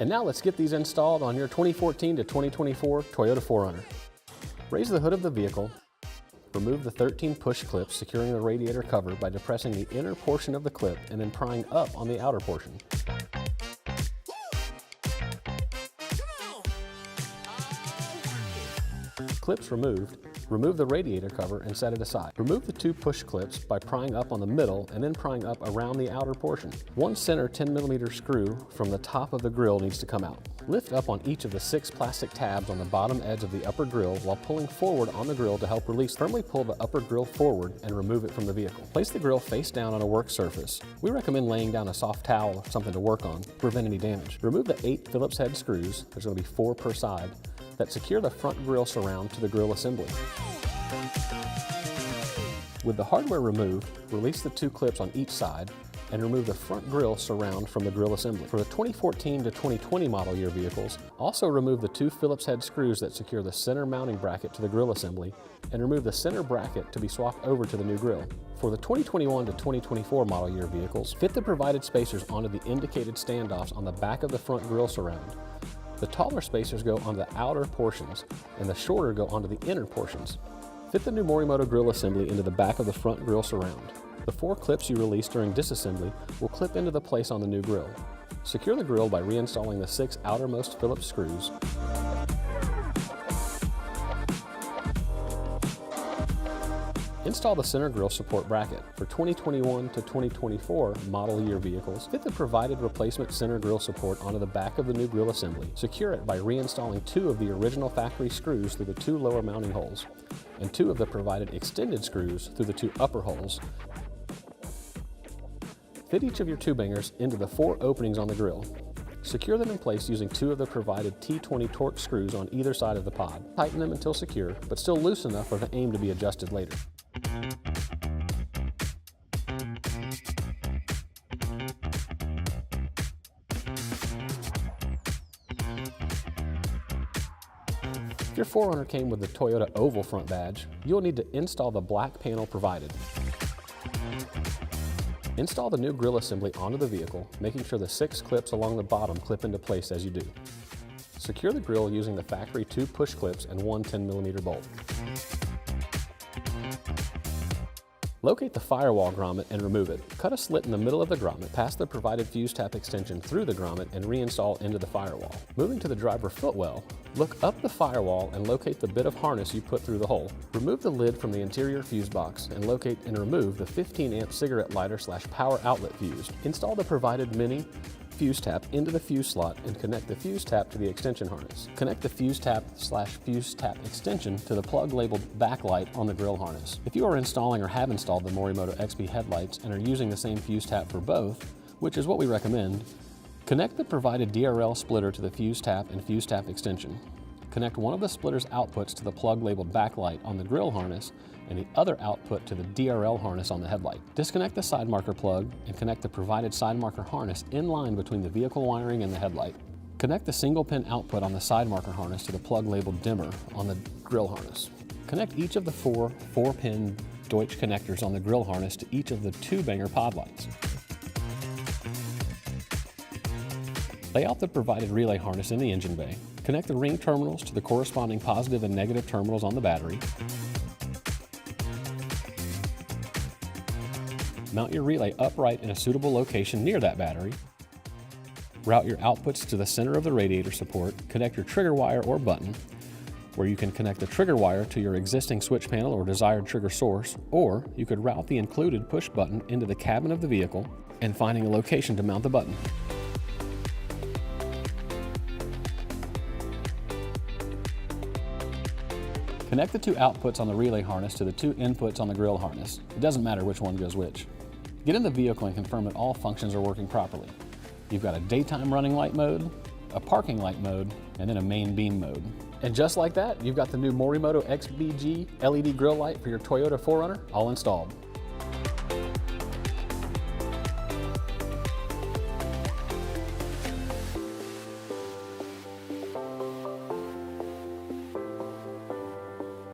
And now let's get these installed on your 2014 to 2024 Toyota 4Runner. Raise the hood of the vehicle. Remove the 13 push clips securing the radiator cover by depressing the inner portion of the clip and then prying up on the outer portion. Clips removed, remove the radiator cover and set it aside. Remove the 2 push clips by prying up on the middle and then prying up around the outer portion. One center 10mm screw from the top of the grille needs to come out. Lift up on each of the 6 plastic tabs on the bottom edge of the upper grille while pulling forward on the grille to help release. Firmly pull the upper grille forward and remove it from the vehicle. Place the grille face down on a work surface. We recommend laying down a soft towel or something to work on to prevent any damage. Remove the 8 Phillips head screws, there's going to be 4 per side, that secure the front grille surround to the grille assembly. With the hardware removed, release the 2 clips on each side and remove the front grille surround from the grille assembly. For the 2014 to 2020 model year vehicles, also remove the 2 Phillips head screws that secure the center mounting bracket to the grille assembly and remove the center bracket to be swapped over to the new grille. For the 2021 to 2024 model year vehicles, fit the provided spacers onto the indicated standoffs on the back of the front grille surround. The taller spacers go onto the outer portions and the shorter go onto the inner portions. Fit the new Morimoto grill assembly into the back of the front grille surround. The 4 clips you release during disassembly will clip into the place on the new grille. Secure the grille by reinstalling the 6 outermost Phillips screws. Install the center grille support bracket. For 2021 to 2024 model year vehicles, fit the provided replacement center grille support onto the back of the new grille assembly. Secure it by reinstalling 2 of the original factory screws through the 2 lower mounting holes and 2 of the provided extended screws through the 2 upper holes. Fit each of your 2-bangers into the 4 openings on the grille. Secure them in place using 2 of the provided T20 Torx screws on either side of the pod. Tighten them until secure, but still loose enough for the aim to be adjusted later. If your 4Runner came with the Toyota oval front badge, you'll need to install the black panel provided. Install the new grille assembly onto the vehicle, making sure the 6 clips along the bottom clip into place as you do. Secure the grille using the factory 2 push clips and 1 10mm bolt. Locate the firewall grommet and remove it. Cut a slit in the middle of the grommet, pass the provided fuse tap extension through the grommet and reinstall into the firewall. Moving to the driver footwell, look up the firewall and locate the bit of harness you put through the hole. Remove the lid from the interior fuse box and locate and remove the 15-amp cigarette lighter / power outlet fuse. Install the provided mini fuse tap into the fuse slot and connect the fuse tap to the extension harness. Connect the fuse tap / fuse tap extension to the plug labeled backlight on the grille harness. If you are installing or have installed the Morimoto XB headlights and are using the same fuse tap for both, which is what we recommend, connect the provided DRL splitter to the fuse tap and fuse tap extension. Connect one of the splitter's outputs to the plug labeled backlight on the grille harness and the other output to the DRL harness on the headlight. Disconnect the side marker plug and connect the provided side marker harness in line between the vehicle wiring and the headlight. Connect the single pin output on the side marker harness to the plug labeled dimmer on the grille harness. Connect each of the 4 4-pin Deutsch connectors on the grille harness to each of the 2-banger pod lights. Lay out the provided relay harness in the engine bay. Connect the ring terminals to the corresponding positive and negative terminals on the battery. Mount your relay upright in a suitable location near that battery. Route your outputs to the center of the radiator support. Connect your trigger wire or button, where you can connect the trigger wire to your existing switch panel or desired trigger source, or you could route the included push button into the cabin of the vehicle and finding a location to mount the button. Connect the 2 outputs on the relay harness to the 2 inputs on the grille harness. It doesn't matter which one goes which. Get in the vehicle and confirm that all functions are working properly. You've got a daytime running light mode, a parking light mode, and then a main beam mode. And just like that, you've got the new Morimoto XBG LED Grille light for your Toyota 4Runner all installed.